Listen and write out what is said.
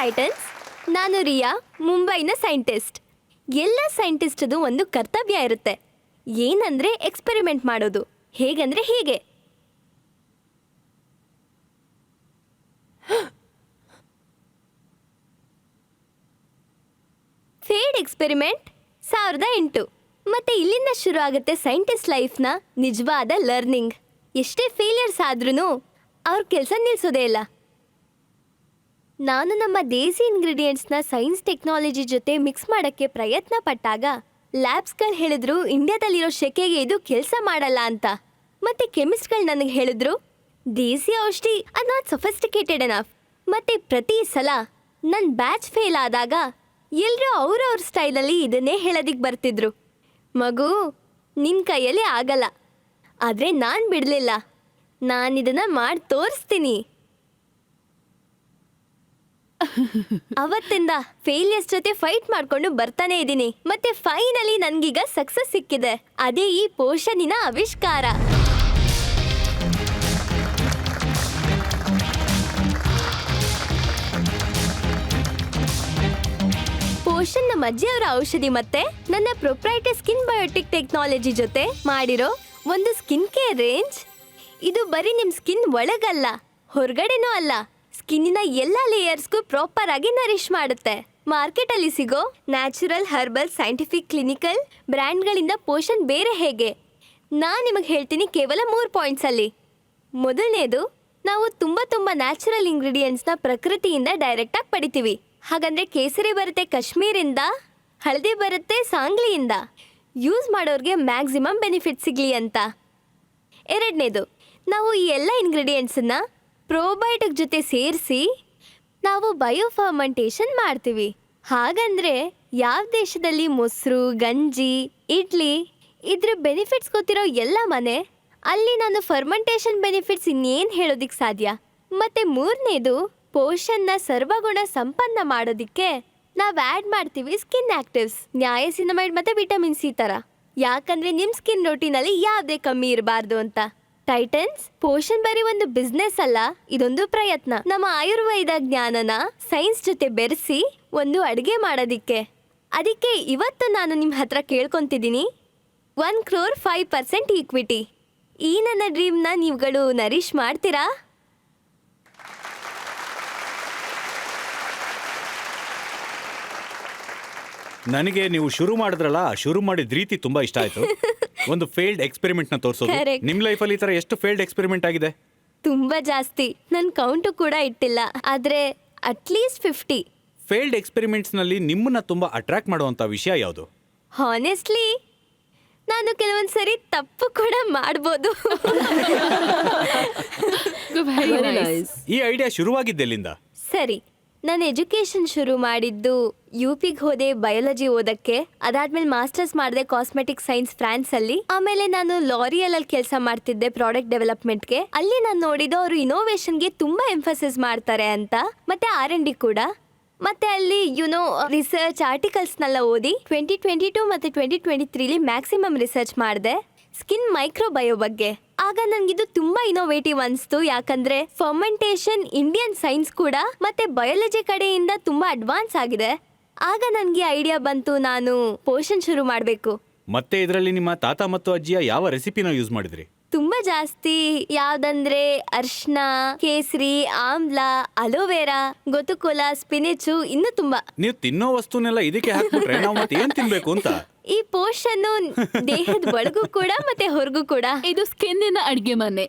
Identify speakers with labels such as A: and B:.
A: Titans, ನಾನು ರಿಯಾ, ಮುಂಬೈನ scientist. ಎಲ್ಲ ಸೈಂಟಿಸ್ಟದು ಒಂದು ಕರ್ತವ್ಯ ಇರುತ್ತೆ, ಏನಂದ್ರೆ ಎಕ್ಸ್ಪೆರಿಮೆಂಟ್ ಮಾಡೋದು. ಹೇಗಂದ್ರೆ ಹೀಗೆ. Failed experiment 1008. ಮತ್ತೆ ಇಲ್ಲಿಂದ ಶುರು ಆಗುತ್ತೆ ಸೈಂಟಿಸ್ಟ್ ಲೈಫ್ನ ನಿಜವಾದ ಲರ್ನಿಂಗ್. ಎಷ್ಟೇ ಫೇಲಿಯರ್ಸ್ ಆದ್ರೂ ಅವ್ರ ಕೆಲಸ ನಿಲ್ಸೋದೇ ಇಲ್ಲ. ನಾನು ನಮ್ಮ ದೇಸಿ ಇಂಗ್ರೀಡಿಯೆಂಟ್ಸ್ನ ಸೈನ್ಸ್ ಟೆಕ್ನಾಲಜಿ ಜೊತೆ ಮಿಕ್ಸ್ ಮಾಡೋಕ್ಕೆ ಪ್ರಯತ್ನ ಪಟ್ಟಾಗ ಲ್ಯಾಬ್ಸ್ಗಳು ಹೇಳಿದ್ರು ಇಂಡಿಯಾದಲ್ಲಿರೋ ಶೆಕೆಗೆ ಇದು ಕೆಲಸ ಮಾಡಲ್ಲ ಅಂತ. ಮತ್ತೆ ಕೆಮಿಸ್ಟ್ಗಳು ನನಗೆ ಹೇಳಿದ್ರು ದೇಸಿ ಔಷಧಿ ಅದು ನಾಟ್ ಸೊಫಿಸ್ಟಿಕೇಟೆಡ್ ಎನಫ್. ಮತ್ತೆ ಪ್ರತಿ ಸಲ ನನ್ನ ಬ್ಯಾಚ್ ಫೇಲ್ ಆದಾಗ ಎಲ್ಲರೂ ಅವ್ರವ್ರ ಸ್ಟೈಲಲ್ಲಿ ಇದನ್ನೇ ಹೇಳೋದಿಕ್ಕೆ ಬರ್ತಿದ್ರು, ಮಗು ನಿನ್ನ ಕೈಯಲ್ಲಿ ಆಗಲ್ಲ. ಆದರೆ ನಾನು ಬಿಡಲಿಲ್ಲ, ನಾನಿದನ್ನು ಮಾಡಿ ತೋರಿಸ್ತೀನಿ. ಅವತ್ತಿಂದ ಫೇಲಿಯರ್ಸ್ ಜೊತೆ ಫೈಟ್ ಮಾಡ್ಕೊಂಡು ಬರ್ತಾನೆ ಇದ್ದೀನಿ. ಮತ್ತೆ ಫೈನಲಿ ನನ್ಗೀಗ ಸಕ್ಸಸ್ ಸಿಕ್ಕಿದೆ. ಅದೇ ಈ ಪೋಷನಿನ ಆವಿಷ್ಕಾರ. ಪೋಷನ್ ನಮ್ಮ ಅಜ್ಜಿಯವರ ಔಷಧಿ ಮತ್ತೆ ನನ್ನ ಪ್ರೊಪ್ರೈಟರಿ ಸ್ಕಿನ್ ಬಯೋಟಿಕ್ ಟೆಕ್ನಾಲಜಿ ಜೊತೆ ಮಾಡಿರೋ ಒಂದು ಸ್ಕಿನ್ ಕೇರ್ ರೇಂಜ್. ಇದು ಬರೀ ನಿಮ್ಮ ಸ್ಕಿನ್ ಒಳಗಲ್ಲ, ಹೊರಗಡೆನೂ ಅಲ್ಲ, ಸ್ಕಿನ್ನಿನ ಎಲ್ಲ ಲೇಯರ್ಸ್ಗೂ ಪ್ರಾಪರ್ ಆಗಿ ನರಿಶ್ ಮಾಡುತ್ತೆ. ಮಾರ್ಕೆಟಲ್ಲಿ ಸಿಗೋ ನ್ಯಾಚುರಲ್, ಹರ್ಬಲ್, ಸೈಂಟಿಫಿಕ್, ಕ್ಲಿನಿಕಲ್ ಬ್ರ್ಯಾಂಡ್ಗಳಿಂದ ಪೋಷನ್ ಬೇರೆ ಹೇಗೆ ನಾನು ನಿಮಗೆ ಹೇಳ್ತೀನಿ ಕೇವಲ 3 ಪಾಯಿಂಟ್ಸಲ್ಲಿ. ಮೊದಲನೇದು, ನಾವು ತುಂಬ ನ್ಯಾಚುರಲ್ ಇಂಗ್ರೀಡಿಯೆಂಟ್ಸ್ನ ಪ್ರಕೃತಿಯಿಂದ ಡೈರೆಕ್ಟಾಗಿ ಪಡಿತೀವಿ. ಹಾಗಂದ್ರೆ ಕೇಸರಿ ಬರುತ್ತೆ ಕಾಶ್ಮೀರಿಂದ, ಹಳದಿ ಬರುತ್ತೆ ಸಾಂಗ್ಲಿಯಿಂದ. ಯೂಸ್ ಮಾಡೋರಿಗೆ ಮ್ಯಾಕ್ಸಿಮಮ್ ಬೆನಿಫಿಟ್ ಸಿಗಲಿ ಅಂತ. ಎರಡನೇದು, ನಾವು ಈ ಎಲ್ಲ ಇಂಗ್ರೀಡಿಯೆಂಟ್ಸನ್ನು ಪ್ರೋಬಯೋಟಿಕ್ ಜೊತೆ ಸೇರಿಸಿ ನಾವು ಬಯೋಫರ್ಮೆಂಟೇಷನ್ ಮಾಡ್ತೀವಿ. ಹಾಗಂದ್ರೆ ಯಾವ ದೇಶದಲ್ಲಿ ಮೊಸರು, ಗಂಜಿ, ಇಡ್ಲಿ ಇದ್ರ ಬೆನಿಫಿಟ್ಸ್ ಗೊತ್ತಿರೋ ಎಲ್ಲ ಮನೆ ಅಲ್ಲಿ ನಾನು ಫರ್ಮೆಂಟೇಷನ್ ಬೆನಿಫಿಟ್ಸ್ ಇನ್ನೇನು ಹೇಳೋದಿಕ್ಕೆ ಸಾಧ್ಯ. ಮತ್ತೆ ಮೂರನೇದು, ಪೋಷನ್ನ ಸರ್ವಗುಣ ಸಂಪನ್ನ ಮಾಡೋದಿಕ್ಕೆ ನಾವು ಆ್ಯಡ್ ಮಾಡ್ತೀವಿ ಸ್ಕಿನ್ ಆಕ್ಟಿವ್ಸ್, ನ್ಯಾಯಸಿನಮೈಡ್ ಮತ್ತು ವಿಟಮಿನ್ ಸಿ ಥರ. ಯಾಕಂದ್ರೆ ನಿಮ್ಮ ಸ್ಕಿನ್ ರೋಟೀನಲ್ಲಿ ಯಾವುದೇ ಕಮ್ಮಿ ಇರಬಾರ್ದು ಅಂತ. ಟೈಟನ್ಸ್, ಪೋಷನ್ ಬರೀ ಒಂದು ಬಿಸ್ನೆಸ್ ಅಲ್ಲ, ಇದೊಂದು ಪ್ರಯತ್ನ. ನಮ್ಮ ಆಯುರ್ವೇದ ಜ್ಞಾನನ ಸೈನ್ಸ್ ಜೊತೆ ಬೆರೆಸಿ ಒಂದು ಅಡುಗೆ ಮಾಡೋದಿಕ್ಕೆ. ಅದಕ್ಕೆ ಇವತ್ತು ನಾನು ನಿಮ್ಮ ಹತ್ರ ಕೇಳ್ಕೊತಿದ್ದೀನಿ 1 crore 5% ಈಕ್ವಿಟಿ. ಈ ನನ್ನ ಡ್ರೀಮ್ನ ನೀವುಗಳು ನರಿಶ್ ಮಾಡ್ತೀರಾ?
B: ನನಗೆ ನೀವು ಶುರು ಮಾಡಿದ್ರಲ್ಲ, ಶುರು ಮಾಡಿದ ರೀತಿ ತುಂಬಾ ಇಷ್ಟ ಆಯ್ತು. ಒಂದು ಫೇಲ್ಡ್ ಎಕ್ಸ್ಪೆರಿಮೆಂಟ್ ನ ತೋರಿಸೋದು. ನಿಮ್ ಲೈಫಲ್ಲಿ ಈ ತರ ಎಷ್ಟು ಫೇಲ್ಡ್ ಎಕ್ಸ್ಪೆರಿಮೆಂಟ್ ಆಗಿದೆ?
A: ತುಂಬಾ ಜಾಸ್ತಿ, ನನ್ ಕೌಂಟು ಕೂಡ ಇಟ್ಟಿಲ್ಲ, ಆದ್ರೆ ಅಟ್ಲೀಸ್ಟ್ 50.
B: ಫೇಲ್ಡ್ ಎಕ್ಸ್ಪೆರಿಮೆಂಟ್ಸ್ ನಲ್ಲಿ ನಿಮ್ಮನ್ನ ತುಂಬಾ ಅಟ್ರಾಕ್ಟ್ ಮಾಡುವಂತ ವಿಷಯ ಯಾವುದು?
A: ಹಾನೆಸ್ಟ್ಲಿ ನಾನು ಕೆಲವೊಂದ್ಸರಿ ತಪ್ಪು ಕೂಡ ಮಾಡ್ಬೋದು.
B: ಈ ಐಡಿಯಾ ಶುರುವಾಗಿದ್ದೆಲ್ಲಿಂದ?
A: ಸರಿ, ನಾನು ಎಜುಕೇಶನ್ ಶುರು ಮಾಡಿದ್ದು UPಗೆ ಹೋದೆ ಬಯಾಲಜಿ ಓದಕ್ಕೆ. ಅದಾದ್ಮೇಲೆ ಮಾಸ್ಟರ್ಸ್ ಮಾಡಿದೆ ಕಾಸ್ಮೆಟಿಕ್ ಸೈನ್ಸ್ ಫ್ರಾನ್ಸಲ್ಲಿ. ಆಮೇಲೆ ನಾನು ಲಾರಿಯಲ್ ಅಲ್ಲಿ ಕೆಲಸ ಮಾಡ್ತಿದ್ದೆ ಪ್ರಾಡಕ್ಟ್ ಡೆವಲಪ್ಮೆಂಟ್ಗೆ. ಅಲ್ಲಿ ನಾನು ನೋಡಿದ್ದು ಅವರು ಇನೋವೇಷನ್ಗೆ ತುಂಬಾ ಎಂಫಸಿಸ್ ಮಾಡ್ತಾರೆ ಅಂತ, ಮತ್ತೆ R&D ಕೂಡ. ಮತ್ತೆ ಅಲ್ಲಿ ರಿಸರ್ಚ್ ಆರ್ಟಿಕಲ್ಸ್ನೆಲ್ಲ ಓದಿ 2022 ಮತ್ತು 2023 ಮ್ಯಾಕ್ಸಿಮಮ್ ರಿಸರ್ಚ್ ಮಾಡಿದೆ ಸ್ಕಿನ್ ಮೈಕ್ರೋಬಯೋ ಬಗ್ಗೆ. ಆಗ ನನಗಿದು ತುಂಬಾ ಇನೋವೇಟಿವ್ ಅನಿಸ್ತು. ಯಾಕಂದ್ರೆ ಫರ್ಮೆಂಟೇಷನ್ ಇಂಡಿಯನ್ ಸೈನ್ಸ್ ಕೂಡ ಮತ್ತೆ ಬಯಾಲಜಿ ಕಡೆಯಿಂದ ತುಂಬಾ ಅಡ್ವಾನ್ಸ್ ಆಗಿದೆ. ಆಗ ನನಗೆ ಐಡಿಯಾ ಬಂತು, ನಾನು ಪೋಷನ್ ಶುರು ಮಾಡಬೇಕು.
B: ಮತ್ತೆ ಇದರಲ್ಲಿ ನಿಮ್ಮ ತಾತ ಮತ್ತು ಅಜ್ಜಿಯ ಯಾವ ರೆಸಿಪಿನ ಯೂಸ್ ಮಾಡಿದ್ರಿ?
A: ತುಂಬಾ ಜಾಸ್ತಿ. ಯಾವ್ದಂದ್ರೆ ಅರ್ಶಿನ, ಕೇಸರಿ, ಆಮ್ಲ, ಅಲೋವೆರಾ, ಗೊತುಕೋಲ, ಸ್ಪಿನಿಚು, ಇನ್ನು ತುಂಬಾ.
B: ನೀವು ತಿನ್ನೋ ವಸ್ತುನೆಲ್ಲ ಇದಕ್ಕೆ ಹಾಕ್ಬಿಟ್ರೆ ನಾವು ಮತ್ತೆ ಏನ್ ತಿನ್ಬೇಕು ಅಂತ?
A: ಈ ಪೋಷನ್ ದೇಹದ ಒಳಗೂ ಕೂಡ ಮತ್ತೆ ಹೊರಗೂ ಕೂಡ.
C: ಇದು ಸ್ಕಿನ್ನಿನ ಅಡ್ಗೆ ಮನೆ.